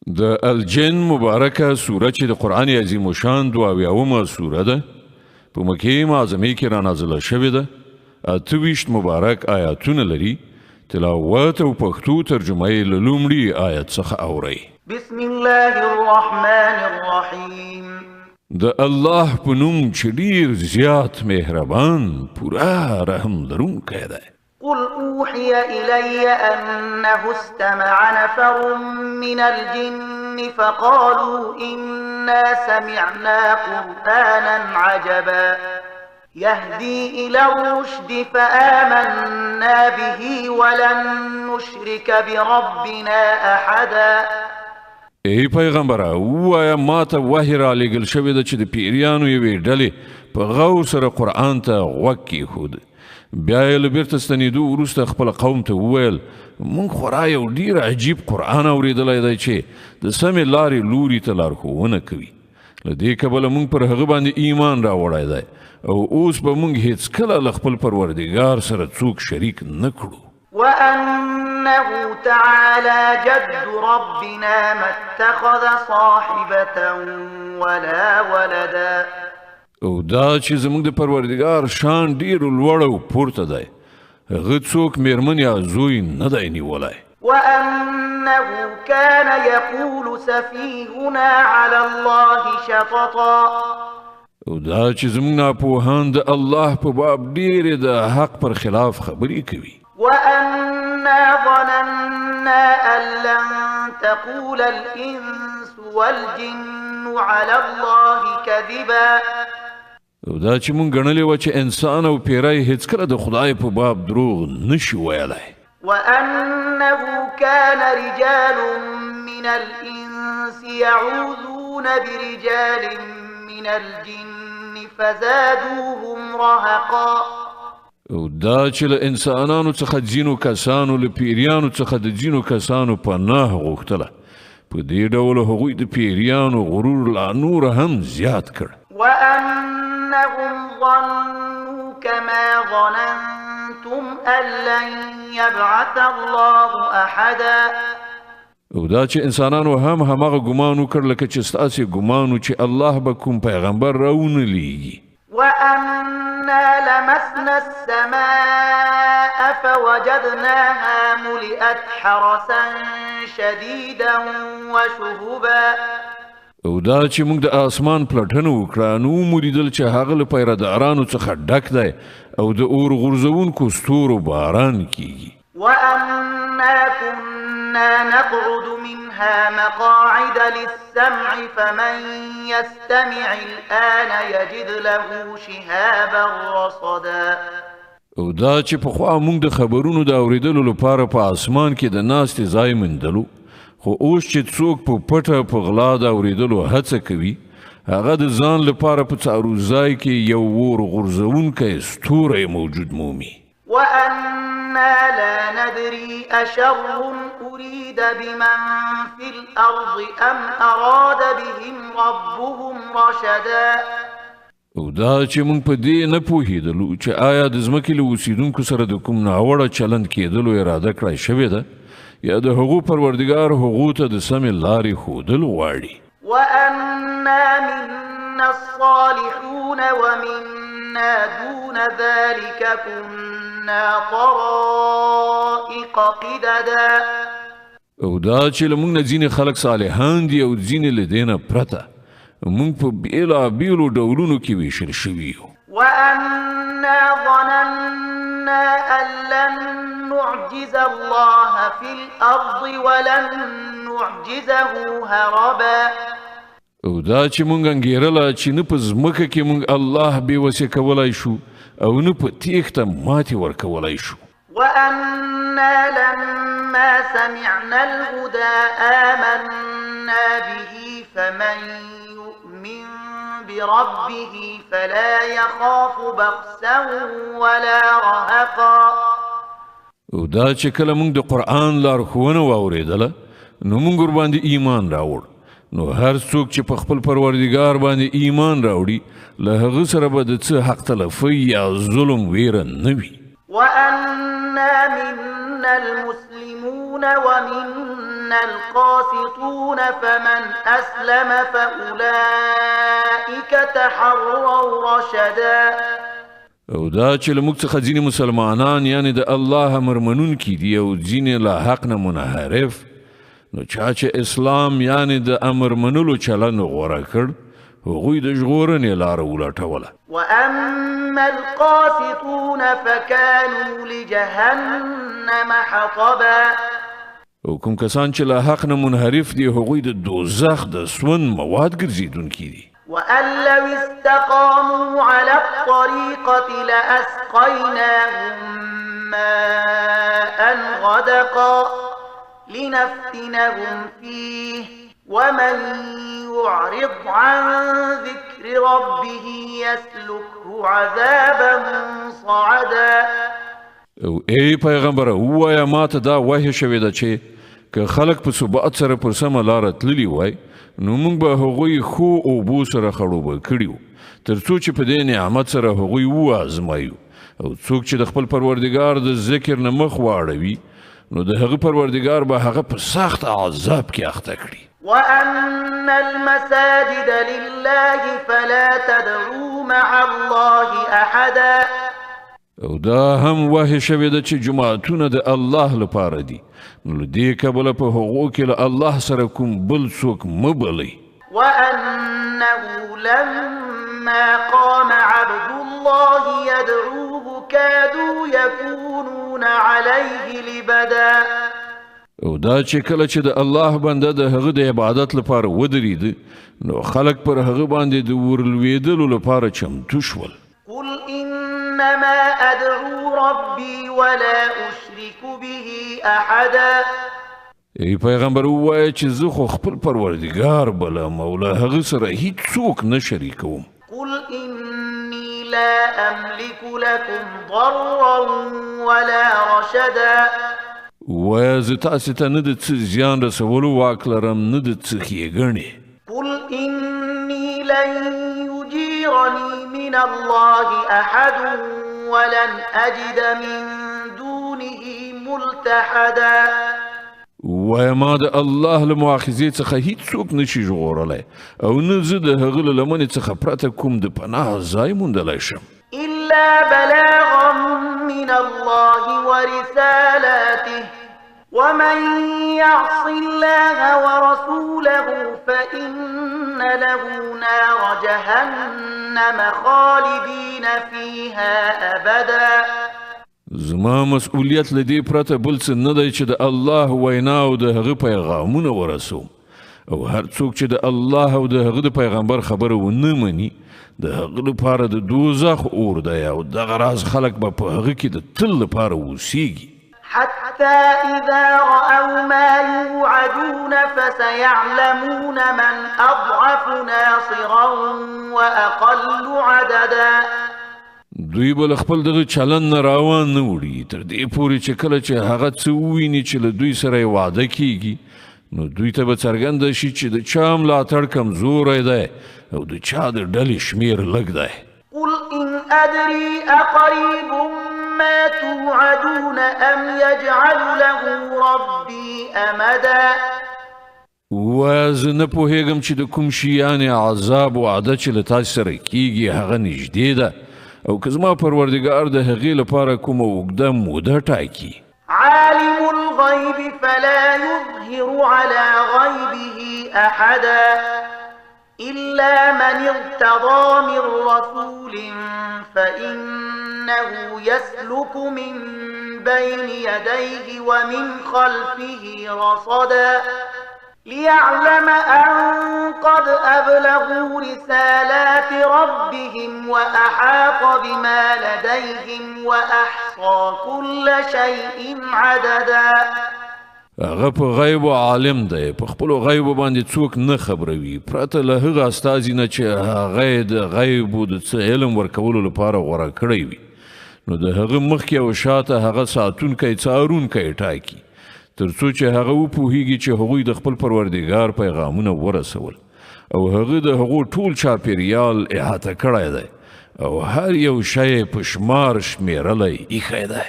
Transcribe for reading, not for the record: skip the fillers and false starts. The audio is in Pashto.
د الجن مبارکه سوره چې د قرآن عظیم الشان 22 سوره ده په مکې معظمه کې را نازله شوې ده. 28 مبارک آیاتونه لري. تلاوت او پښتو ترجمه یې له لومړي آیت څخه اورئ. بسم الله الرحمن الرحیم. د الله په نوم چې ډېر زیات مهربان پورا رحم لرونکی دی. قل أوحي إلي أنه استمع نفر من الجن فقالوا إنا سمعنا قرآنا عجبا يهدي إلى الرشد فآمنا به ولن نشرك بربنا أحدا. ای پیغمبره وایا ماته وحی را لېږل شوې ده چې د پیریانو یوې ډلې په غور سره قرآن ته غوږ کېښود. بیا یې له بیرته ستنېدو وروسته خپل قوم ته وویل موږ خورا یو ډېر عجیب قرآن اورېدلی دی چې د سمې لارې لوري ته لارښوونه کوي. له دې کبله موږ پر هغه باندې ایمان راوړی دی او اوس به موږ هېڅکله له خپل پروردګار سره څوک شریک نه کړو. وأنه تعالى جد ربنا ما اتخذ صاحبة ولا ولدا. او دا چې زموږ د پروردګار شان ډېر لوړ او پورته دی هغه څوک میرمن یا زوی نه دی نیولی. وأنه كان يقول سفيهنا على الله شططا. او دا چې زموږ ناپوهان د الله په باب ډېرې د حق پر خلاف خبرې کوي. وأنا ظننا أن لن تقول الإنس والجن على الله كذبا. او دا چې مونږ ګڼلې وه چې انسان او پیری هېڅکله د خدای په باب دروغ نشي ویلی. وأنه كان رجال من الإنس يعوذون برجال من الجن فزادوهم رهقا. او دا چې له انسانانو څخه ځینو کسانو له پیریانو څخه د ځینو کسانو پناه غوښتله. په دې ډول هغوی د پیریانو غرور لا نور هم زیات کړ. وأنهم ظنوا كما ظننتم أن لن يبعث الله أحدا. او دا چې انسانانو هم هماغه ګمان وکړ لکه چې ستاسې ګمان و چې الله به کوم پیغمبر راونه لیږي. وأنا لمسنا السماء فوجدناها ملئت حرسا شديدا وشهبا. او دا چې موږ د آسمان پلټنه وکړه نو ومولیدل چې هغه له پیردارانو څخه ډک دی او د اور غورځونکو ستورو باران کیږي. وأنا كنا نقعد منها مقاعد للسمع فمن يستمع الآن يجد له شهابا رصدا. او دا چې پخوا موږ د خبرونو د اورېدلو لپاره په آسمان کې د ناستې ځای موندلو خو اوس چې څوک په پټه په غلا د اورېدلو هڅه کوي هغه د ځان لپاره په څارو ځای کې یو اور غورځونکی ستوری موجود مومي. وأنا لا ندري أشر أريد بمن في الأرض أم أراد بهم ربهم رشدا. او دا چې موږ په دې نه پوهېدلو چې آیا د ځمکې له اوسېدونکو سره د کوم ناوړه چلند کېدلو اراده کړی شوې ده یا د هغو پروردګار هغو ته د سمې لارې ښودل غواړي. وأنا منا الصالحون ومنا دون ذلك كنا طرائق قددا. او دا چې له موږ نه ځینې خلک صالحان دي او ځینې له دې نه پرته موږ په بېلابېلو ډولونو کې ویشل شوي یو. وأنا ظننا أن لن نعجز الله في الأرض ولن نعجزه هربا. او دا چې موږ انګېرله چې نه په ځمکه کې موږ الله بېوسې کولی شو او نه په تېښته ماتې ورکولی شو. وأنا لما سمعنا الهدى آمنا به فمن يؤمن بربه فلا يخاف بخسا ولا رهقا. او دا چې کله موږ د قرآن لارښوونه واورېدله نو موږ ورباندې ایمان راوړ. نو هر څوک چې په خپل پروردګار باندې ایمان راوړي له هغه سره به د څه حق تلفي یا ظلم ویره نه وي. وأنا منا المسلمون ومنا القاسطون فمن أسلم فأولئك تحروا رشدا. او دا چې له موږ څخه ځینې مسلمانان یعنی د الله امر منونکي دي او ځینې له حق نه منحرف، نو چا چې اسلام یعنی د امر منلو چلن غوره کړ هغوی د ژغورنې لاره ولټوله. وأما القاسطون فكانوا لجهنم حطبا. او کوم کسان چې له حق نه منحرف دي هغوی د دوزخ د سون مواد ګرځېدونکي دي. وأن لو استقاموا على الطريقة لأسقيناهم ماء غدقا لنفتنهم فيه ومن يعرض عن ذكر ربه يسلكه عذابا صعدا. او ای پیغمبر وایا ماته دا وحی شوې ده چې که خلک په ثبات سره پر سمه لاره تللي وای نو موږ به هغوی خو اوبو سره خړوبه کړي وو تر څو چې په دې نعمت سره هغوی وازمایو. او څوک چې د خپل پروردګار د ذکر نه مخ واړوي نو د هغه پروردګار به هغه په سخت عذاب کې اخته کړي. وأن المساجد لله فلا تدعوا مع الله أحدا. او دا هم وحی شوې ده چې جماعتونه د الله لپاره دي، نو له دې کبله په هغو کې له الله سره کوم بل څوک مه بلئ. وأنه لما قام عبد الله يدعوه كادوا يكونون عليه لبدا. او دا چې کله چې د الله بنده د هغه د عبادت لپاره ودرېده نو خلک پر هغه باندې د ورلوېدلو لپاره چمتو شول. قل إنما أدعو ربي ولا أشرك به أحدا. ای پیغمبر ووایه چې زه خو خپل پروردګار بلم او له هغه سره هیڅوک نه شریکوم. قل إني لا أملك لكم ضرا ولا رشدا. ووایه زه تاسې ته نه د څه زیان رسولو واک لرم نه د څه ښېګڼې. قل إني لن يجيرني من الله أحد ولن أجد من دونه ملتحدا. ووایه ما د الله له مؤاخذې څخه هیڅوک نشي ژغورلی او نه زه د هغه له لمنې څخه پرته کوم د پناه ځای موندلی شم. إلا بلاغا من الله ورسالاته ومن يعص الله ورسوله فإن له نار جهنم خالدين فيها أبدا. زما مسؤلیت له دې پرته بل څه نه دی چې د الله وینا او د هغه پیغامونه ورسوم، او هر څوک چې د الله او د هغه د پیغمبر خبره ونه مني د هغه لپاره د دوزخ اور دی او دغه راز خلک به په هغه کې د تل لپاره اوسیږي. حتى إذا رأوا ما يوعدون فسيعلمون من أضعف ناصرا وأقل عددا. دوی به خپل دغه چلن نه راوان نه وړي تر دې پورې چې کله چې هغه څه وویني چې له دوی سره یې واده کیږي نو دوی ته به څرګنده شي چې د چا ملاتړ کمزوری دی او د چا د ډلې شمیر لږ دی. قل إن أدري أقريب ما توعدون أم يجعل له ربي أمدا. ووایه زه نه پوهېږم چې د کوم شي یعنې عذاب وعده چې له تاسې سره کیږي هغه نږدې ده او که زما پروردګار د هغې لپاره کومه اوږده موده ټاکي. عالم الغيب فلا يظهر على غيبه أحدا إلا من ارتضى من رسول فإنه يسلك من بين يديه ومن خلفه رصدا ليعلم أن قد أبلغوا رسالات ربهم وأحاط بما لديهم وأحصى كل شيء عددا. هغه په غیب عالم دی، په خپلو غیبو باندې څوک نه خبروي پرته له هغه استازي نه چې هغه د غیبو د څه علم ورکولو لپاره غوره کړی وي، نو د هغه مخکې او شاته هغه ساتونکی څارونکی ټاکي تر څو چې هغه وپوهیږي چې هغوی د خپل پروردګار پیغامونه ورسول او هغه د هغو ټول چاپیریال احاطه کړی دی او هر یو شی په شمار شمیرلی ایښی دی.